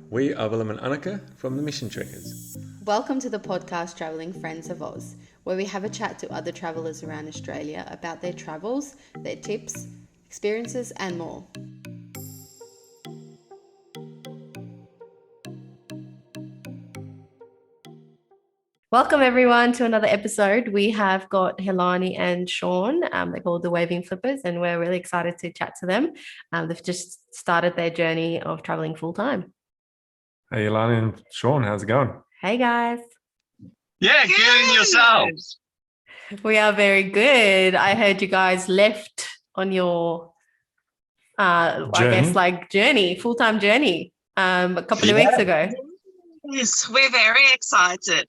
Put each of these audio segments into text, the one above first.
We are Willem and Anneke from the Mission Trekkers. Welcome to the podcast Travelling Friends of Oz, where we have a chat to other travellers around Australia about their travels, their tips, experiences and more. Welcome everyone to another episode. We have got Helani and Shaun. They're called the Waving Flippers, and we're really excited to chat to them. They've just started their journey of travelling full time. Hey, Helani and Shaun, how's it going? Hey guys. Yeah, good in yourselves. We are very good. I heard you guys left on your, journey, full-time journey, a couple of weeks ago. Yes, we're very excited.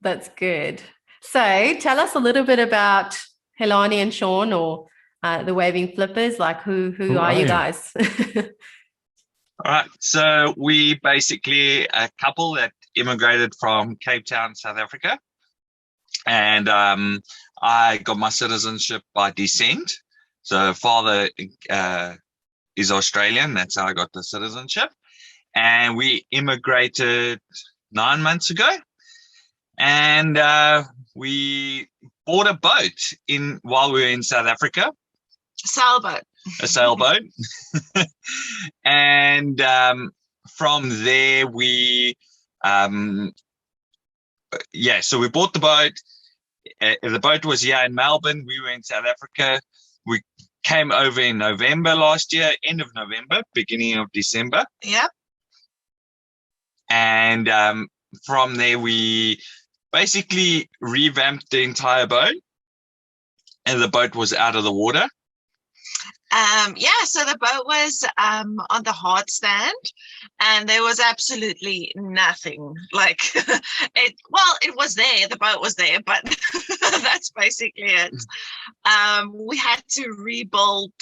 That's good. So tell us a little bit about Helani and Shaun, or the Waving Flippers. Like, who are you guys? All right, so we basically a couple that immigrated from Cape Town, South Africa. And I got my citizenship by descent. So father is Australian. That's how I got the citizenship. And we immigrated 9 months ago. And we bought a boat while we were in South Africa. A sailboat. And from there so we bought the boat. The boat was here in Melbourne. We were in South Africa. We came over in November last year, end of November, beginning of December. Yep. And from there, we basically revamped the entire boat, and the boat was out of the water. So the boat was on the hard stand, and there was absolutely nothing. Like it was there. The boat was there, but that's basically it. We had to rebuild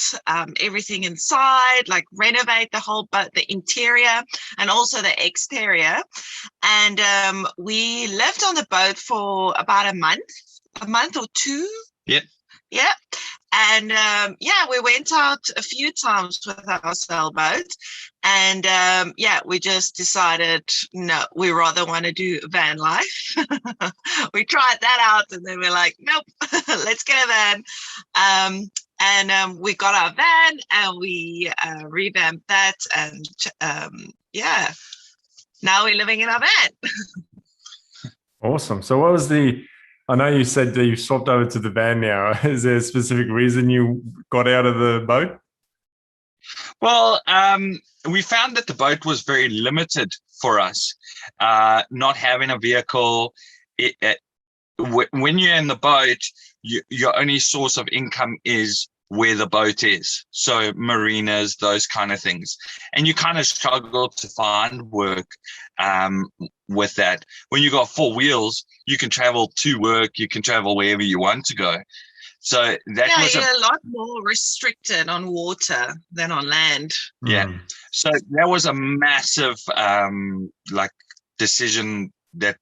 everything inside, like renovate the whole boat, the interior and also the exterior. And we lived on the boat for about a month or two. Yep. Yeah. And we went out a few times with our sailboat, and we just decided, no, we rather want to do van life. We tried that out, and then we're like, nope, let's get a van. And we got our van, and we revamped that, and now we're living in our van. Awesome. So what was I know you said that you swapped over to the van now. Is there a specific reason you got out of the boat? Well, we found that the boat was very limited for us, not having a vehicle. When you're in the boat, your only source of income is where the boat is. So marinas, those kind of things. And you kind of struggle to find work with that. When you got four wheels, you can travel to work, you can travel wherever you want to go. So that was a lot more restricted on water than on land. Yeah. So that was a massive decision that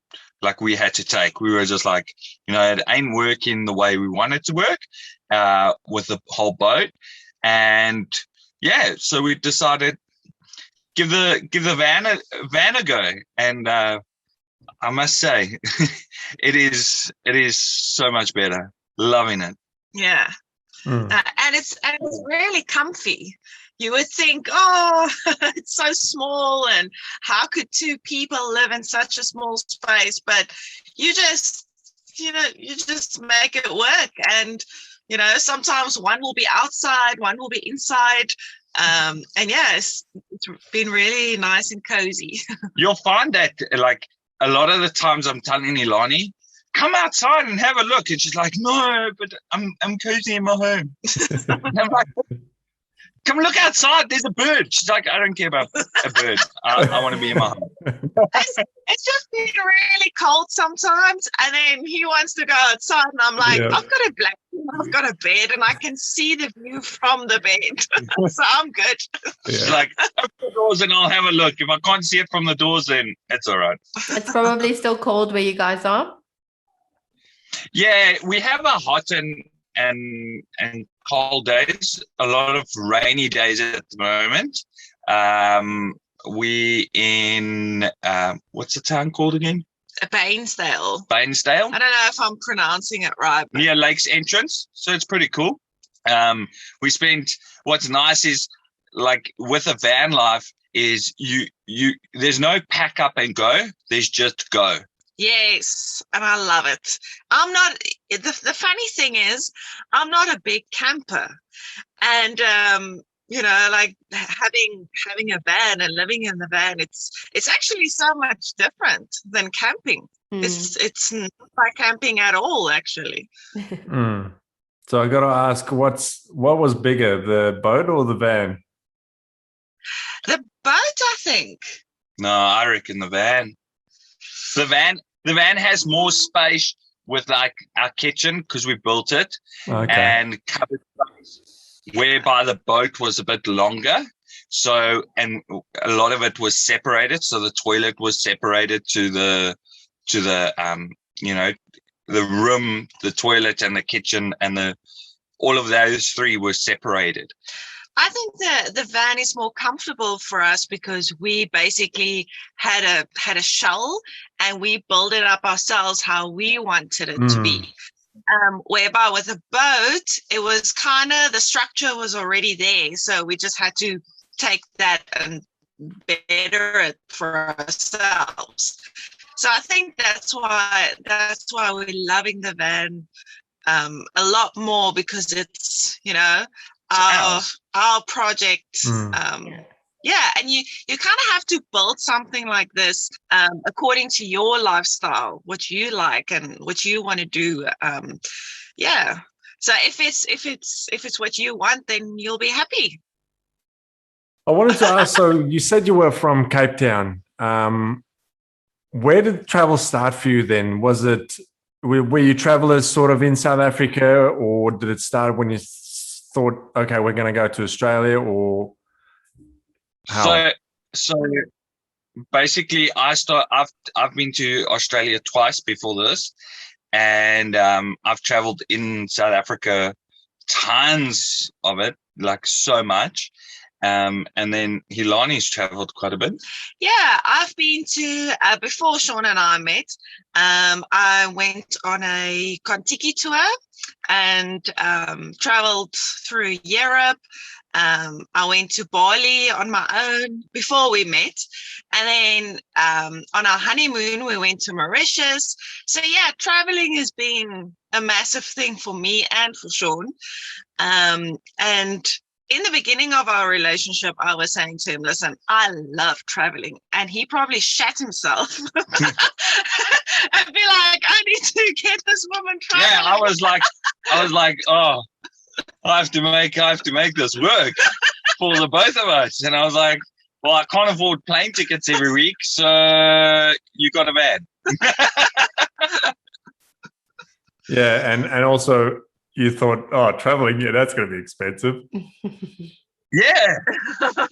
we had to take. We were just like, it ain't working the way we want it to work with the whole boat. And so we decided give the van a go. And I must say, it is so much better. Loving it. Yeah. And it's really comfy. You would think, oh, it's so small, and how could two people live in such a small space? But you just make it work. And, sometimes one will be outside, one will be inside. It's been really nice and cozy. You'll find that, like, a lot of the times I'm telling Helani, come outside and have a look. And she's like, no, but I'm cozy in my home. And I'm like, come look outside. There's a bird. She's like, I don't care about a bird. I want to be in my home. It's just been really cold sometimes. And then he wants to go outside. And I'm like, I've got a blanket, I've got a bed, and I can see the view from the bed. So I'm good. She's like, open the doors and I'll have a look. If I can't see it from the doors, then it's all right. It's probably still cold where you guys are. Yeah, we have a hot and cold days, a lot of rainy days at the moment. we in what's the town called again? Bainsdale. Bainsdale. I don't know if I'm pronouncing it right. But... near Lakes Entrance, so it's pretty cool. We spent. What's nice is like with a van life is you there's no pack up and go. There's just go. Yes, and I love it. I'm not. The funny thing is, I'm not a big camper, and like having a van and living in the van, it's actually so much different than camping. It's not like camping at all, actually. So I got to ask, what was bigger, the boat or the van? The boat, I think. No, I reckon the van. The van has more space with like our kitchen because we built it, and covered space, whereby the boat was a bit longer. So, and a lot of it was separated. So the toilet was separated to the the room, the toilet, and the kitchen, and all of those three were separated. I think the van is more comfortable for us because we basically had a shell and we built it up ourselves how we wanted it to be. Whereby with a boat, it was kind of, the structure was already there, so we just had to take that and better it for ourselves. So I think that's why we're loving the van a lot more, because it's our project. And you kind of have to build something like this according to your lifestyle, what you like and what you want to do. So if it's what you want, then you'll be happy. I wanted to ask, so you said you were from Cape Town. Where did travel start for you then? Were you travelers sort of in South Africa, or did it start when you thought, okay, we're going to go to Australia, or how? So basically I've been to Australia twice before this, and I've traveled in South Africa, tons of it, like so much. And then Helani's traveled quite a bit. Yeah, I've been to, before Shaun and I met, I went on a Kontiki tour and traveled through Europe. I went to Bali on my own before we met. And then on our honeymoon, we went to Mauritius. So yeah, traveling has been a massive thing for me and for Shaun. And in the beginning of our relationship, I was saying to him, listen, I love traveling. And he probably shat himself and be like, I need to get this woman traveling. Yeah, I was like, oh, I have to make this work for the both of us. And I was like, well, I can't afford plane tickets every week, so you got a van. Yeah, and also you thought, oh, traveling, yeah, that's going to be expensive. Yeah.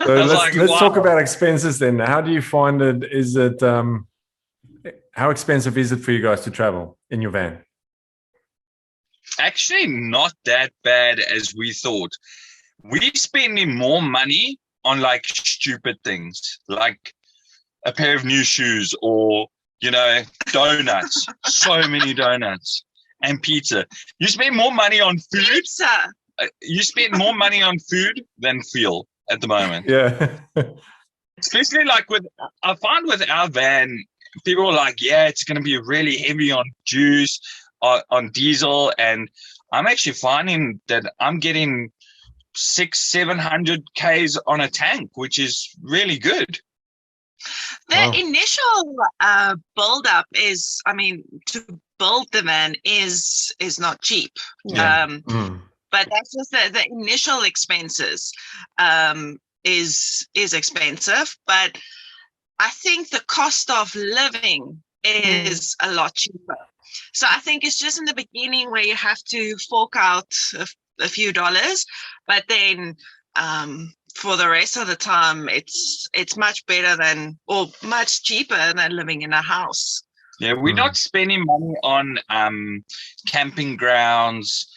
So let's talk about expenses then. How do you find it? Is it how expensive is it for you guys to travel in your van? Actually, not that bad as we thought. We're spending more money on like stupid things, like a pair of new shoes or, donuts. So many donuts. And pizza. You spend more money on food. Pizza. You spend more money on food than fuel at the moment. Yeah. Especially I find with our van, people are like, yeah, it's going to be really heavy on juice, on diesel. And I'm actually finding that I'm getting 600-700 Ks on a tank, which is really good. The initial build-up is, to build the van is not cheap. Yeah. But that's just the initial expenses is expensive. But I think the cost of living is a lot cheaper. So I think it's just in the beginning where you have to fork out a few dollars, but then for the rest of the time, it's much better or much cheaper than living in a house. Yeah, we're not spending money on camping grounds.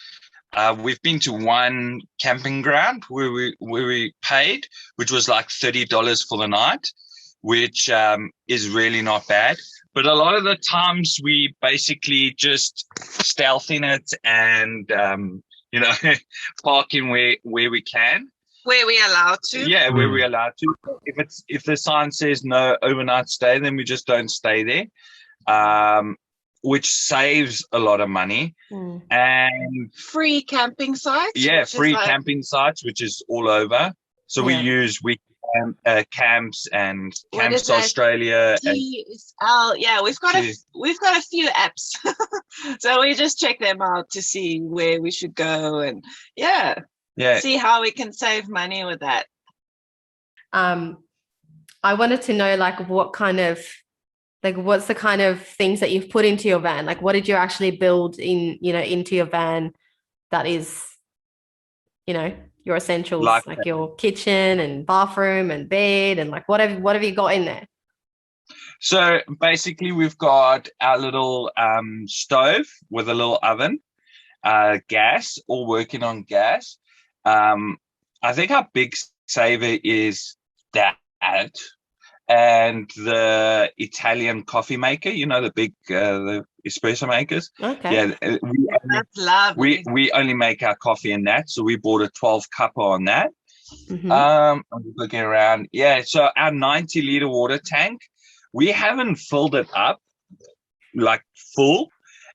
We've been to one camping ground where we paid, which was like $30 for the night. which is really not bad. But a lot of the times we basically just stealth in it and, park in where we can. Where we allowed to. Yeah, where we're allowed to. If the sign says no overnight stay, then we just don't stay there, which saves a lot of money. And free camping sites. Yeah, free camping sites, which is all over. So we use camps and Camps Australia. We've got a few apps, so we just check them out to see where we should go and see how we can save money with that. I wanted to know, what's the kind of things that you've put into your van? Like, what did you actually build into your van that is, your essentials, like your kitchen and bathroom and bed, and what have you got in there? So basically we've got our little stove with a little oven, gas, all working on gas. I think our big saver is that, and the Italian coffee maker, the big the espresso makers. Okay. Yeah, we only make our coffee in that, so we bought a 12 cupper on that. I'm looking around. Yeah, so our 90-liter water tank, we haven't filled it up like full,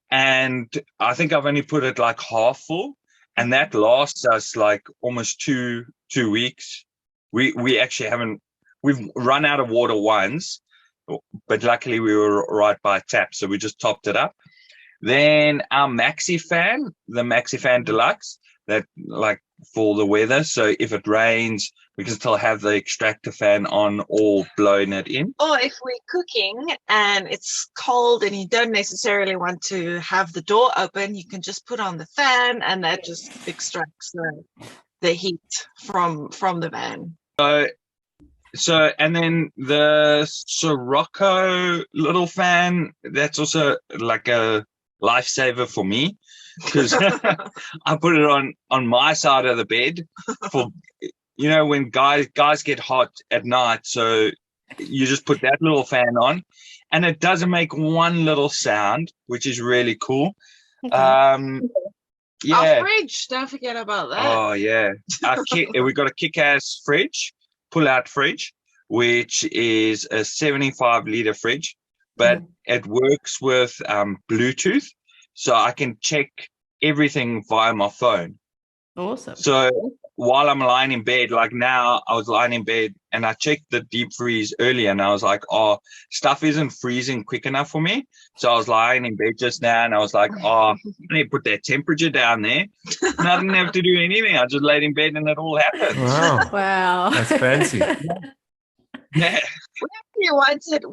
and I think I've only put it like half full, and that lasts us like almost two weeks. We actually haven't. We've run out of water once, but luckily we were right by a tap, so we just topped it up. Then our Maxi fan, the Maxi Fan Deluxe, that like for the weather. So if it rains, we can still have the extractor fan on or blowing it in. Or if we're cooking and it's cold and you don't necessarily want to have the door open, you can just put on the fan and that just extracts the heat from the van. So, and then the Sirocco little fan, that's also like a lifesaver for me, because I put it on my side of the bed for, when guys get hot at night. So you just put that little fan on and it doesn't make one little sound, which is really cool. Okay. Our fridge, don't forget about that. Oh, yeah. We got a kick-ass fridge. Pull-out fridge, which is a 75-liter fridge, but it works with Bluetooth, so I can check everything via my phone. Awesome. So while I'm lying in bed, like now, I was lying in bed and I checked the deep freeze earlier, and I was like, oh, stuff isn't freezing quick enough for me. So I was lying in bed just now and I was like, oh, I need to put that temperature down there. And I didn't have to do anything. I just laid in bed and it all happened. Wow. That's fancy. Yeah.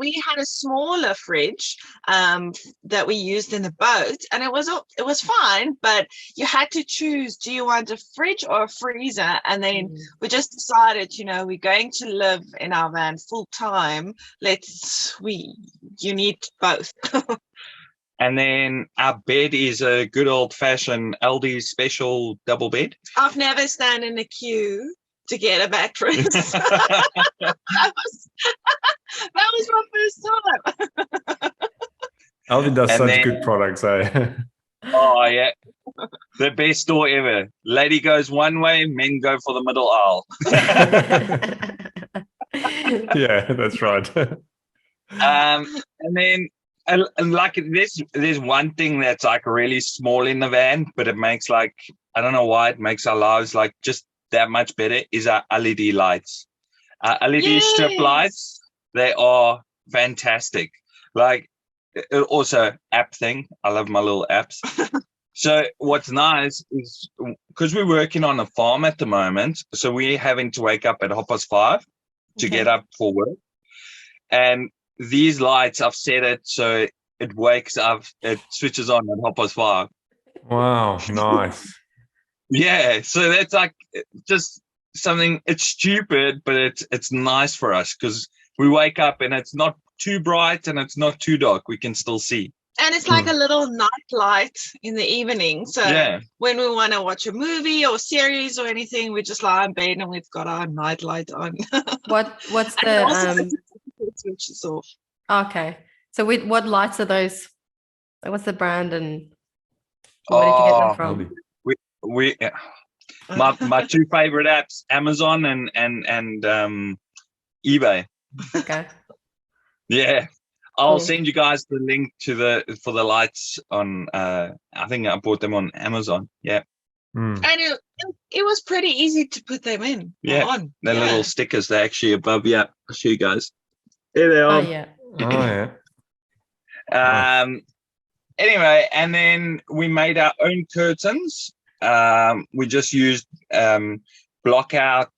We had a smaller fridge that we used in the boat, and it was fine, but you had to choose, do you want a fridge or a freezer? And then we just decided, we're going to live in our van full time, you need both. And then our bed is a good old-fashioned Aldi special double bed. I've never stand in a queue to get a mattress. that was my first time. Aldi does such good products, eh? Oh, yeah. The best store ever. Lady goes one way, men go for the middle aisle. Yeah, that's right. And then, like, there's one thing that's like really small in the van, but it makes I don't know why it makes our lives like just that much better, is our LED lights. LED strip lights, they are fantastic. Like, also app thing. I love my little apps. So what's nice is, because we're working on a farm at the moment, so we're having to wake up at 5:30 to get up for work. And these lights, I've set it so it wakes up, it switches on at 5:30. Wow, nice. Yeah, so that's like just something, it's stupid, but it's nice for us because we wake up and it's not too bright and it's not too dark. We can still see. And it's like a little night light in the evening. So when we want to watch a movie or series or anything, we just lie in bed and we've got our night light on. What's the switches off. Okay. So what lights are those? Like, what's the brand and where did you get them from? Lovely. We my two favorite apps, Amazon and eBay. Okay. Yeah. I'll Cool. send you guys the link for the lights on I think I bought them on Amazon. Yeah. Mm. And it was pretty easy to put them in. Yeah. On. The little stickers, they're actually above. Yeah, I'll show you guys. Here they Oh are. yeah. Oh yeah. Anyway, and then we made our own curtains. We just used block out.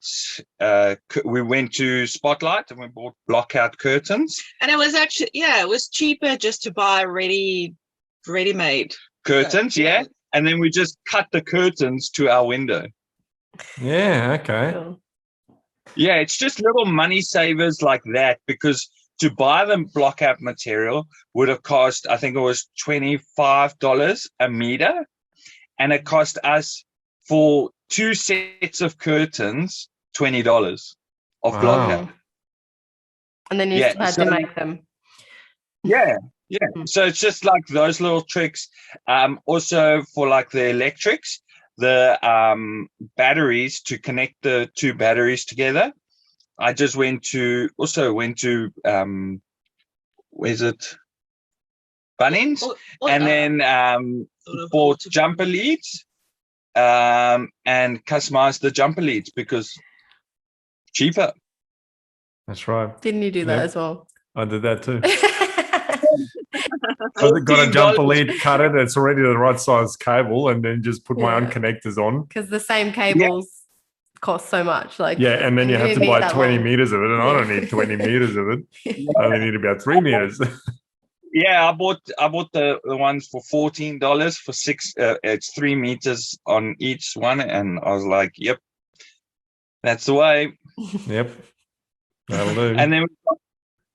We went to Spotlight and we bought block out curtains. And it was actually, it was cheaper just to buy ready-made Curtains, yeah. And then we just cut the curtains to our window. Yeah. Okay. Cool. Yeah, it's just little money savers like that, because to buy the block out material would have cost, I think it was $25 a meter. And it cost us for 2 sets of curtains, $20 of block out. And then you still had to make them. Yeah. So it's just like those little tricks. Also for like the electrics, the batteries, to connect the two batteries together. I just went to where's it? Bunnings, and then bought jumper leads and customized the jumper leads because cheaper. That's right. Didn't you do that as well? I did that too. Got a jumper lead, cut it. It's already the right size cable, and then just put my own connectors on. Because the same cables cost so much. Like and then you have to buy 20 long. meters of it, and I don't need 20 meters of it. I only need about 3 meters. Yeah, I bought the ones for $14 for 6. It's 3 meters on each one, and I was like, "Yep, that's the way." Yep, that'll do. And then,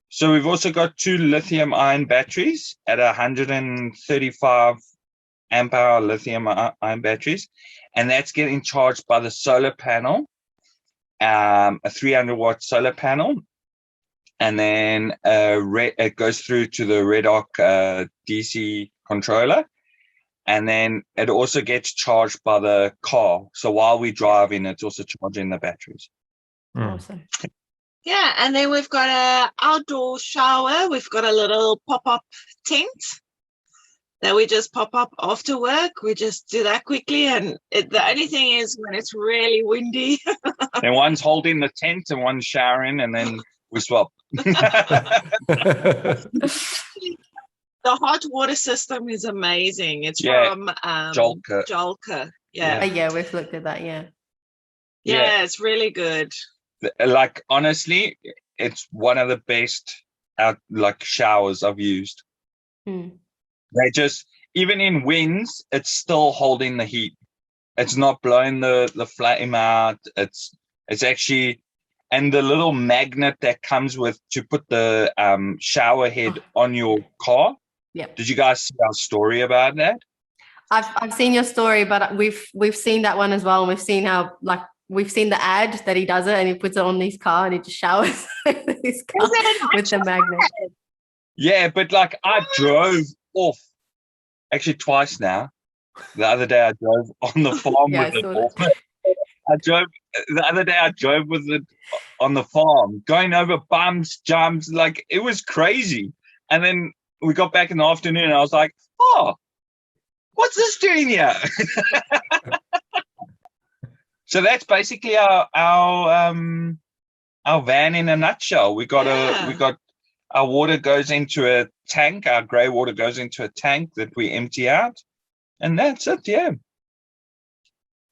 so we've also got 2 lithium-ion batteries at 135 amp hour lithium-ion batteries, and that's getting charged by the solar panel, a 300-watt solar panel. And then it goes through to the Red Arc DC controller. And then it also gets charged by the car. So while we're driving, it's also charging the batteries. Awesome. Yeah, and then we've got an outdoor shower. We've got a little pop-up tent that we just pop up after work. We just do that quickly. And the only thing is when it's really windy. And one's holding the tent and one's showering, and then we swap. The hot water system is amazing. It's from Jolka. Yeah, we've looked at that. Yeah, it's really good. Like, honestly, it's one of the best showers I've used. They just, even in winds, it's still holding the heat. It's not blowing the flame out. It's actually. And the little magnet that comes with to put the shower head on your car. Yeah. Did you guys see our story about that? I've seen your story, but we've seen that one as well. And we've seen the ad that he does it, and he puts it on his car and he just showers his car with the magnet. Yeah, but I drove off actually twice now. The other day I drove on the farm with it. The other day I drove with it on the farm, going over bumps, jumps, it was crazy. And then we got back in the afternoon and I was like, oh, what's this doing here? So that's basically our van in a nutshell. We got our water goes into a tank, our grey water goes into a tank that we empty out, and that's it. Yeah.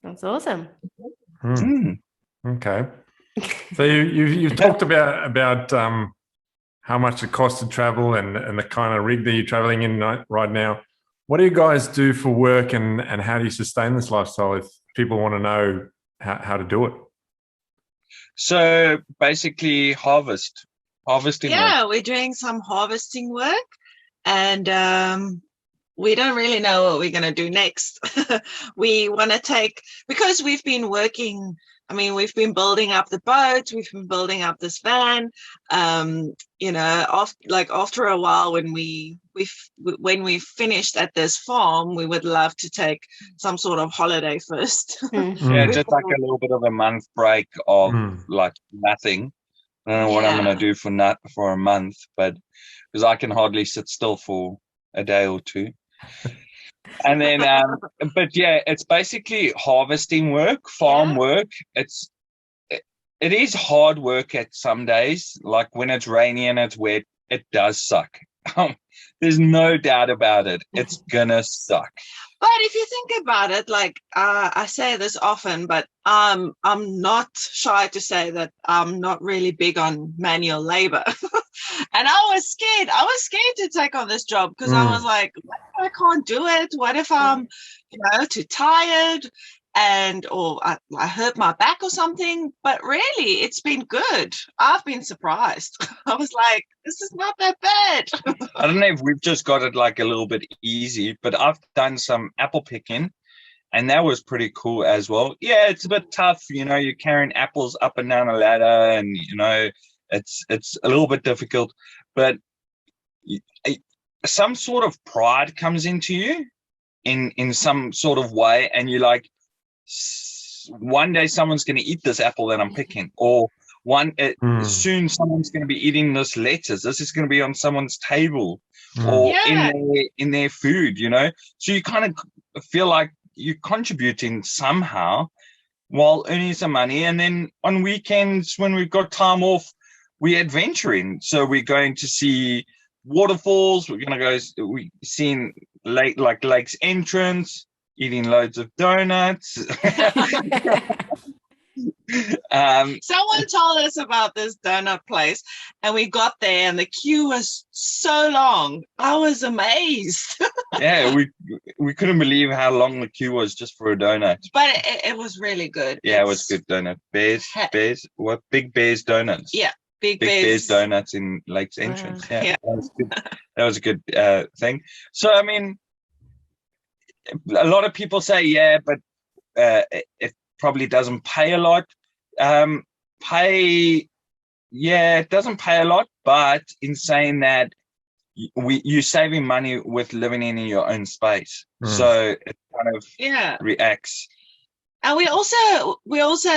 That's awesome. Okay. So you've talked about how much it costs to travel and the kind of rig that you're traveling in right now. What do you guys do for work, and how do you sustain this lifestyle if people want to know how to do it? So basically harvesting. Yeah, we're doing some harvesting work, and we don't really know what we're going to do next. We want to because we've been working. I mean, we've been building up the boat, we've been building up this van. After a while, when we finished at this farm, we would love to take some sort of holiday first. Yeah, just like a little bit of a month break of like nothing. I don't know what I'm going to do for a month, but because I can hardly sit still for a day or two. And then, but yeah, it's basically harvesting work, farm work. It is hard work at some days. Like when it's rainy and it's wet, it does suck. There's no doubt about it. It's gonna suck. But if you think about it, like I say this often, but I'm not shy to say that I'm not really big on manual labor. And I was scared. I was scared to take on this job because I was like, what if I can't do it? What if I'm, too tired or I hurt my back or something? But really, it's been good. I've been surprised. I was like, this is not that bad. I don't know if we've just got it like a little bit easy, but I've done some apple picking and that was pretty cool as well. Yeah, it's a bit tough. You're carrying apples up and down a ladder and, it's a little bit difficult, but some sort of pride comes into you in some sort of way. And you're like, one day someone's going to eat this apple that I'm picking, or soon someone's going to be eating this lettuce. This is going to be on someone's table or in their food, So you kind of feel like you're contributing somehow while earning some money. And then on weekends when we've got time off, we're adventuring. So we're going to see waterfalls. We're going to go. We're seeing Lake's Entrance, eating loads of donuts. Someone told us about this donut place, and we got there, and the queue was so long. I was amazed. Yeah, we couldn't believe how long the queue was just for a donut. But it was really good. Yeah, it was good donut. Bears. What? Big Bears Donuts. Yeah. Big Bears Donuts in Lake's Entrance. Yeah. That was good. That was a good thing. So, I mean, a lot of people say, but it probably doesn't pay a lot. It doesn't pay a lot, but in saying that, you're saving money with living in your own space. So it kind of reacts. And we're also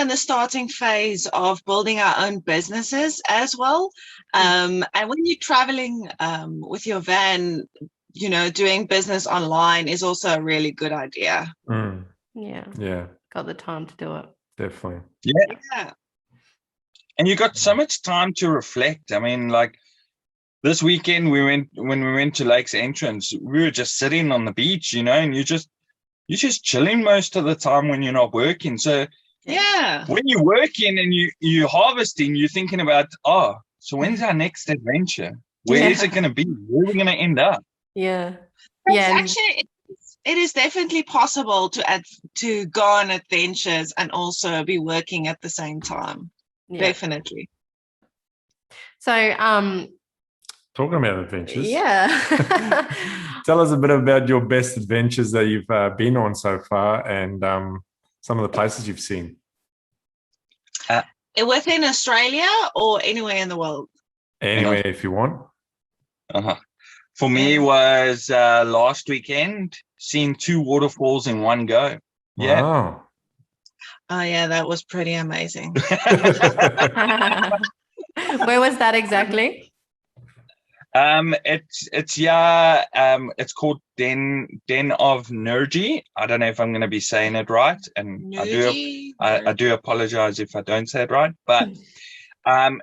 in the starting phase of building our own businesses as well. And when you're traveling with your van, doing business online is also a really good idea. Yeah. Got the time to do it. Definitely. Yeah. And you got so much time to reflect. I mean, like this weekend when we went to Lake's Entrance, we were just sitting on the beach, and you're just chilling most of the time when you're not working. So when you're working and you're harvesting, you're thinking about, so when's our next adventure? Where is it going to be? Where are we going to end up? Yeah. Actually, it is definitely possible to go on adventures and also be working at the same time. Yeah. Definitely. So, talking about adventures. Yeah. Tell us a bit about your best adventures that you've been on so far and some of the places you've seen. Within Australia or anywhere in the world? Anywhere if you want. For me was last weekend, seeing 2 waterfalls in one go. Yeah. Wow. Oh, yeah, that was pretty amazing. Where was that exactly? It's called Den of Nurgi. I don't know if I'm going to be saying it right, and I do apologize if I don't say it right. But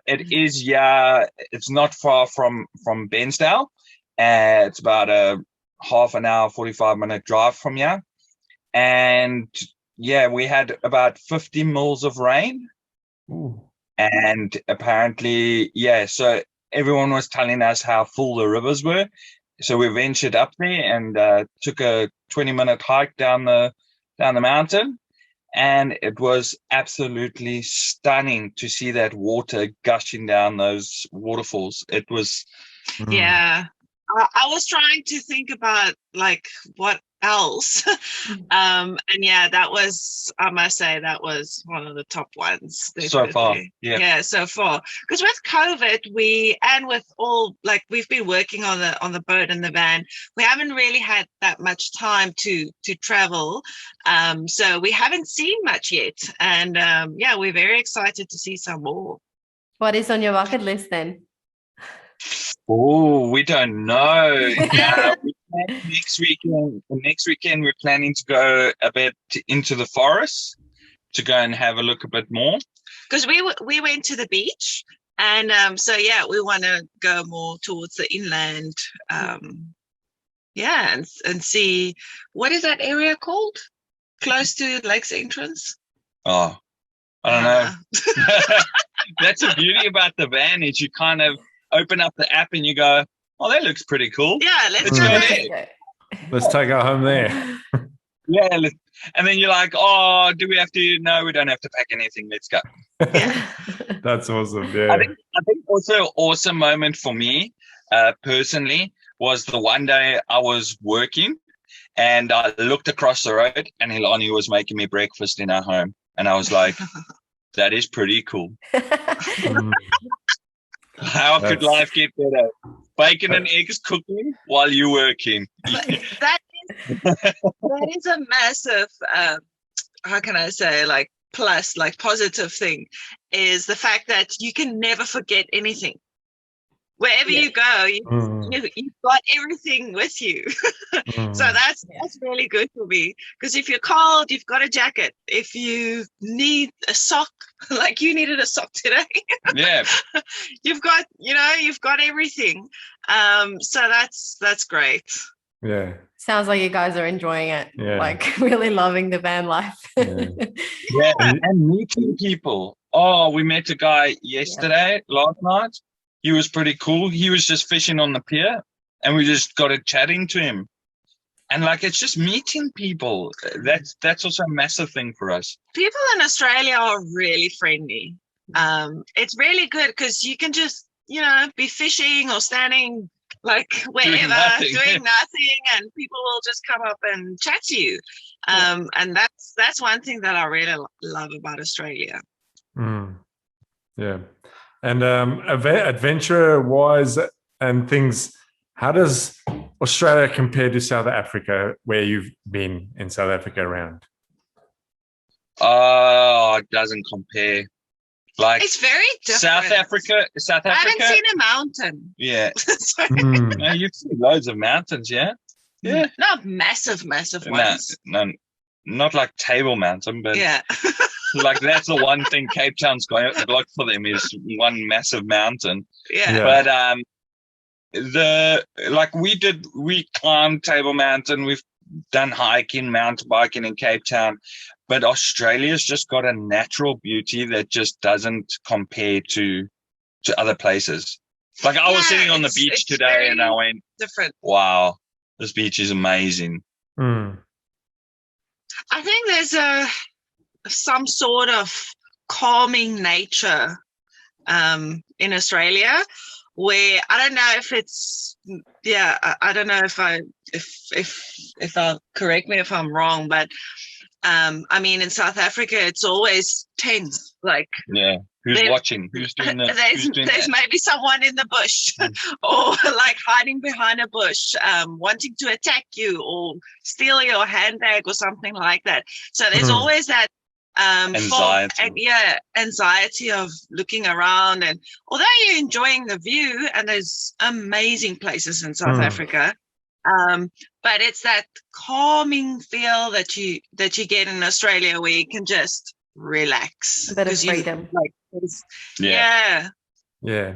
it is it's not far from Bensdale. It's about a half an hour, 45-minute drive from here, and we had about 50 mils of rain. Ooh. And apparently, so everyone was telling us how full the rivers were. So we ventured up there and took a 20-minute hike down the mountain. And it was absolutely stunning to see that water gushing down those waterfalls. It was... Yeah. I was trying to think about like what else. And yeah, that was, I must say, that was one of the top ones. So far, definitely. yeah. Yeah, so far. Because with COVID, with all, like, we've been working on the boat and the van, we haven't really had that much time to travel. So we haven't seen much yet. And yeah, we're very excited to see some more. What is on your bucket list then? Oh, we don't know. Next weekend, we're planning to go a bit into the forest to go and have a look a bit more. Because we went to the beach, and so yeah, we want to go more towards the inland. Yeah, and see, what is that area called? Close to Lake's entrance. Oh, I don't know. That's the beauty about the van is you kind of open up the app and you go, oh, that looks pretty cool. Yeah, let's Let's go go there. there. Let's take her home there. Yeah, and then you're like, oh, do we have to? No, we don't have to pack anything. Let's go. Yeah. That's awesome. Yeah. I think also an awesome moment for me personally was the one day I was working and I looked across the road and Helani was making me breakfast in our home. And I was like, that is pretty cool. Mm. How could life get better? Bacon and eggs cooking while you're working. that is a massive, how can I say, like, plus, like, positive thing is the fact that you can never forget anything. Wherever you go, you've got everything with you. So that's really good for me, because if you're cold, you've got a jacket. If you need a sock, like you needed a sock today, Yeah. you've got everything. So that's great. Yeah. Sounds like you guys are enjoying it. Yeah. Like really loving the van life. Yeah, and meeting people. Oh, we met a guy last night. He was pretty cool. He was just fishing on the pier and we just got it chatting to him. And like, it's just meeting people. That's also a massive thing for us. People in Australia are really friendly. It's really good because you can just, be fishing or standing like wherever, doing nothing, and people will just come up and chat to you. And that's one thing that I really love about Australia. Yeah. And adventure-wise and things, how does Australia compare to South Africa, where you've been in South Africa around? Oh, it doesn't compare. Like, it's very different. South Africa. I haven't seen a mountain. Yeah. No, you've seen loads of mountains, yeah? Yeah. Not massive ones. No, not like Table Mountain, but yeah. Like, that's the one thing Cape Town's got for them is one massive mountain. Yeah. But we climbed Table Mountain. We've done hiking, mountain biking in Cape Town. But Australia's just got a natural beauty that just doesn't compare to other places. Like, I was sitting on the beach today and I went, different. Wow, this beach is amazing. Mm. I think there's some sort of calming nature in Australia, where I don't know if it's I don't know if I'll correct me if I'm wrong, but I mean, in South Africa it's always tense. Like, yeah, who's watching? Who's doing that? There's maybe someone in the bush or like hiding behind a bush, wanting to attack you or steal your handbag or something like that. So there's always that anxiety of looking around. And although you're enjoying the view and there's amazing places in South Africa, but it's that calming feel that you get in Australia, where you can just relax. A bit of freedom.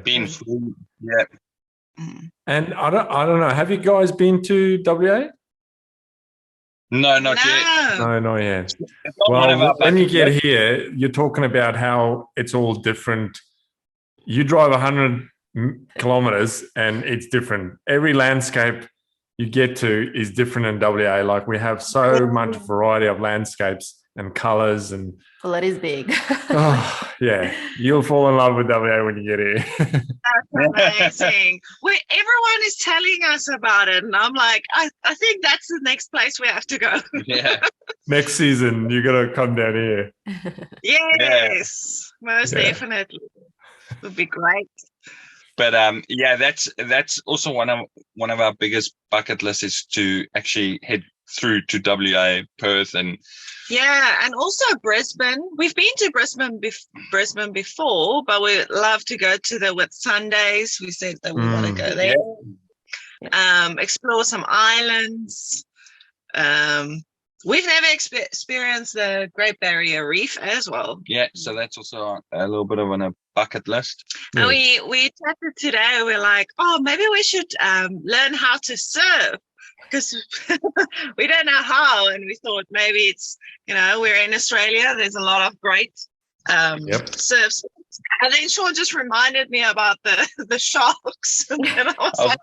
Being free. Yeah. And I don't know, have you guys been to WA? No, not yet. No, not yet. Well, when you get here, you're talking about how it's all different. You drive 100 kilometers and it's different. Every landscape you get to is different in WA. Like, we have so much variety of landscapes. and colors and Well, it is big. oh yeah, you'll fall in love with WA when you get here. Amazing. Everyone is telling us about it, and I'm like, I think that's the next place we have to go. Yeah. Next season, you got to come down here. Yes, most Yeah. definitely. Would be great. But yeah, that's also one of our biggest bucket lists is to actually head through to WA, Perth, and Yeah, and also Brisbane. We've been to Brisbane before, but we love to go to the Whitsundays. We said that we want to go there. Explore some islands. We've never experienced the Great Barrier Reef as well. yeah. So that's also a little bit of a bucket list. And we chatted today. We're like, oh, maybe we should learn how to surf, because we don't know how. And we thought maybe it's, we're in Australia. There's a lot of great surfs. And then Shaun just reminded me about the sharks. And I was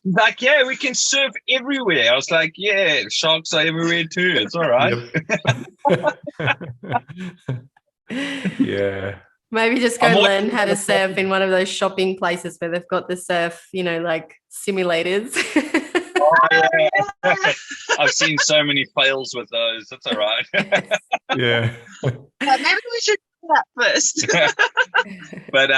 like, yeah, we can surf everywhere. I was like, yeah, sharks are everywhere too. It's all right. Yeah. Maybe just go learn how to surf in one of those shopping places where they've got the surf, like simulators. Oh, yeah. I've seen so many fails with those. That's all right. Yeah. maybe we should do that first. But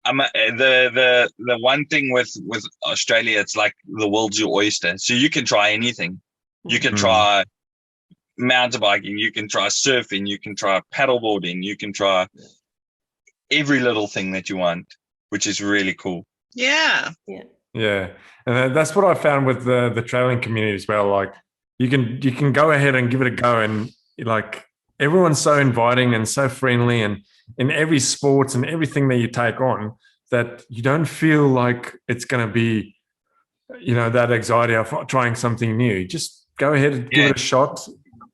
the one thing with Australia, it's like the world's your oyster. So you can try anything. You can try mountain biking, you can try surfing, you can try paddleboarding, you can try every little thing that you want, which is really cool. Yeah. And that's what I found with the traveling community as well. Like you can go ahead and give it a go, and like everyone's so inviting and so friendly, and in every sport and everything that you take on, that you don't feel like it's going to be, that anxiety of trying something new. Just go ahead and give it a shot,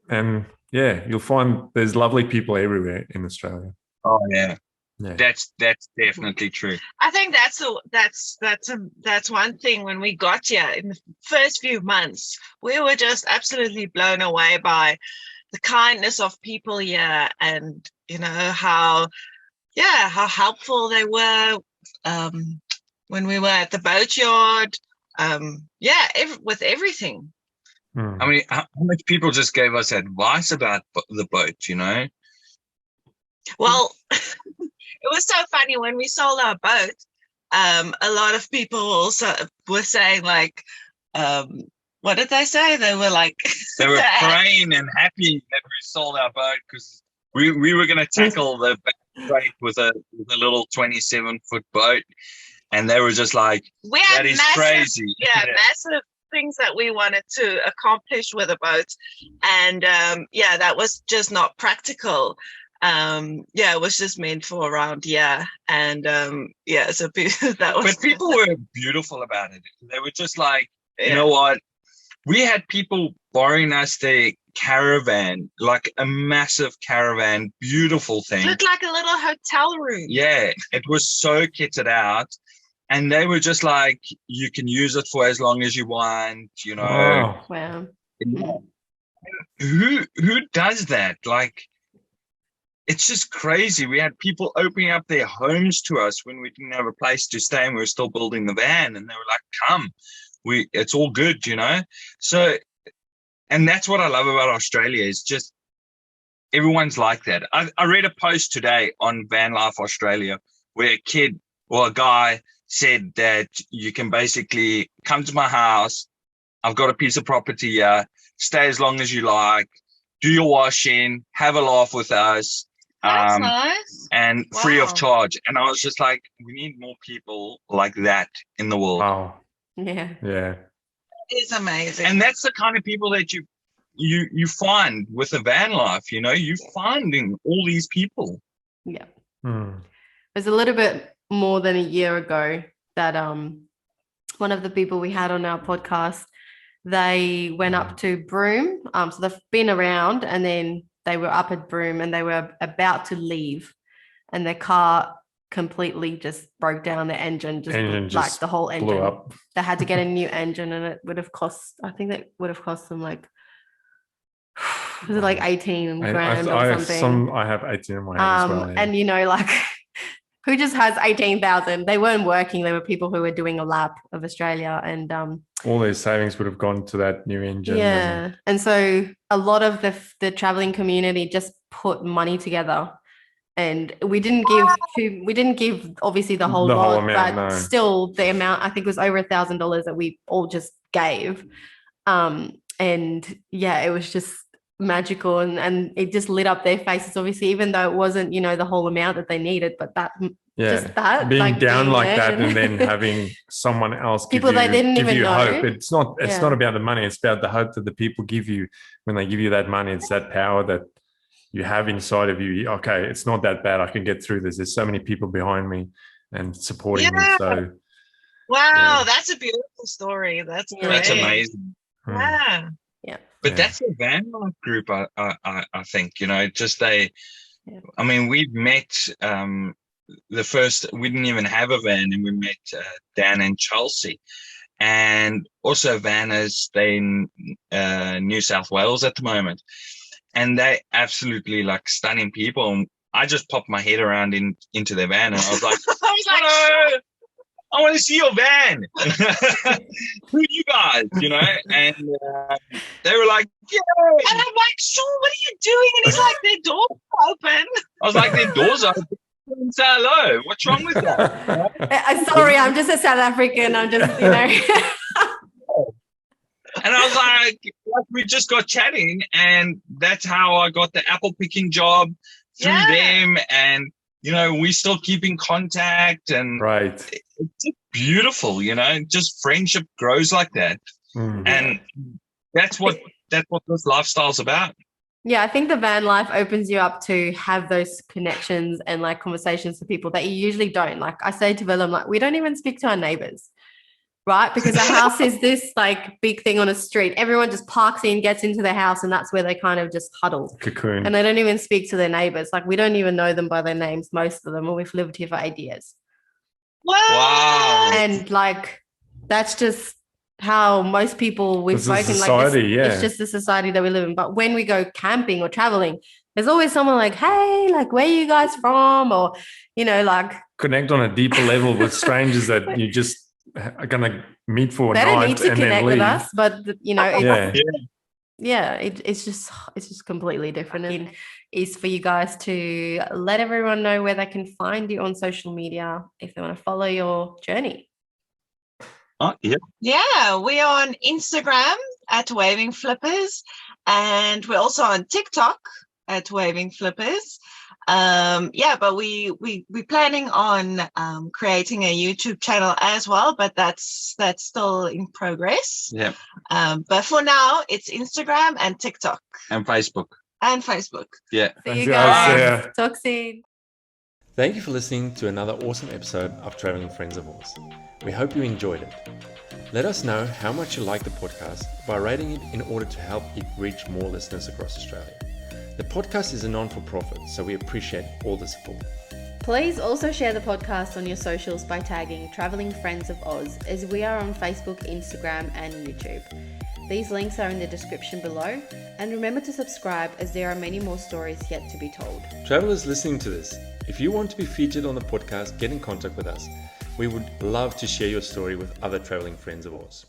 and you'll find there's lovely people everywhere in Australia. Oh yeah. That's definitely true. I think that's one thing. When we got here in the first few months, we were just absolutely blown away by the kindness of people here, and how helpful they were when we were at the boatyard. With everything. I mean, how much people just gave us advice about the boat, Well, it was so funny when we sold our boat. A lot of people also were saying, like, what did they say? They were like, they were praying and happy that we sold our boat, because we were going to tackle the break with a little 27-foot boat, and they were just like, that is crazy. Massive things that we wanted to accomplish with a boat, and that was just not practical. It was just meant for around here, and so that was. But people were beautiful about it. They were just like, you know what? We had people borrowing us their caravan, like a massive caravan, beautiful thing. It looked like a little hotel room. Yeah, it was so kitted out. And they were just like, you can use it for as long as you want, Wow. Who does that? Like, it's just crazy. We had people opening up their homes to us when we didn't have a place to stay and we were still building the van. And they were like, come, it's all good, So, and that's what I love about Australia, is just everyone's like that. I read a post today on Van Life Australia where a guy said that you can basically come to my house. I've got a piece of property here. Stay as long as you like. Do your washing. Have a laugh with us. That's nice. And free of charge. And I was just like, we need more people like that in the world. Wow. Yeah. It's amazing. And that's the kind of people that you find with a van life. You finding all these people. Yeah. It was a little bit more than a year ago that one of the people we had on our podcast, they went up to Broome. So they've been around, and then they were up at Broome, and they were about to leave, and their car completely just broke down. The engine just the whole engine blew up. They had to get a new engine, and it would have cost, I think that would have cost them like was it like 18 I, grand I, or I, something? I have 18 in my head as well. Yeah. And you know, like who just has 18,000? They weren't working. They were people who were doing a lap of Australia, and all these savings would have gone to that new engine. yeah. And so a lot of the traveling community just put money together, and we didn't give obviously the whole lot, amount, but no. still the amount, I think, was over $1,000 that we all just gave. And yeah, it was just magical, and it just lit up their faces, obviously, even though it wasn't, you know, the whole amount that they needed, but that just that being like down being like there that and then having someone else people they didn't give even you know. hope. It's not about the money, it's about the hope that the people give you when they give you that money. It's that power that you have inside of you. Okay, it's not that bad, I can get through this. There's so many people behind me and supporting me. So wow, that's a beautiful story. That's great. That's amazing. Yeah. But that's a van life group, I think, you know, just I mean, we've met we didn't even have a van, and we met Dan and Chelsea, and also Vannas, they in New South Wales at the moment, and they absolutely like stunning people. And I just popped my head around into their van, and I was like, hello, I want to see your van. Who are you guys? You know, and they were like, yeah. And I'm like, Shaun, what are you doing? And he's like, their doors are open. I was like, their doors are open. Say hello. What's wrong with that? Sorry, I'm just a South African. I'm just, you know. And I was like, we just got chatting, and that's how I got the apple picking job through them. And, you know, we still keep in contact, and it's just beautiful, you know, just friendship grows like that. And that's what this lifestyle's about. Yeah, I think the van life opens you up to have those connections and like conversations with people that you usually don't. Like I say to Willem, like we don't even speak to our neighbors, right? Because a house is this like big thing on a street. Everyone just parks in, gets into their house, and that's where they kind of just huddle. Cocoon. And they don't even speak to their neighbors. Like we don't even know them by their names, most of them, and we've lived here for 8 years. Wow. And like that's just how most people we've spoken society, like this, it's just the society that we live in. But when we go camping or traveling, there's always someone like, hey, like where are you guys from? Or, you know, like connect on a deeper level with strangers that you just are gonna meet for a night. They don't need to connect with us, but you know, it's just completely different. And is for you guys to let everyone know where they can find you on social media if they want to follow your journey. Yeah, we're on Instagram at Waving Flippers, and we're also on TikTok at Waving Flippers. But we're planning on creating a YouTube channel as well, but that's still in progress. Yeah. But for now, it's Instagram and TikTok and Facebook. See Yeah. you guys. Talk soon. Thank you for listening to another awesome episode of Traveling Friends of Ours. We hope you enjoyed it. Let us know how much you like the podcast by rating it in order to help it reach more listeners across Australia. The podcast is a non-for-profit, so we appreciate all the support. Please also share the podcast on your socials by tagging Traveling Friends of Oz, as we are on Facebook, Instagram, and YouTube. These links are in the description below, and remember to subscribe as there are many more stories yet to be told. Travelers listening to this, if you want to be featured on the podcast, get in contact with us. We would love to share your story with other traveling friends of ours.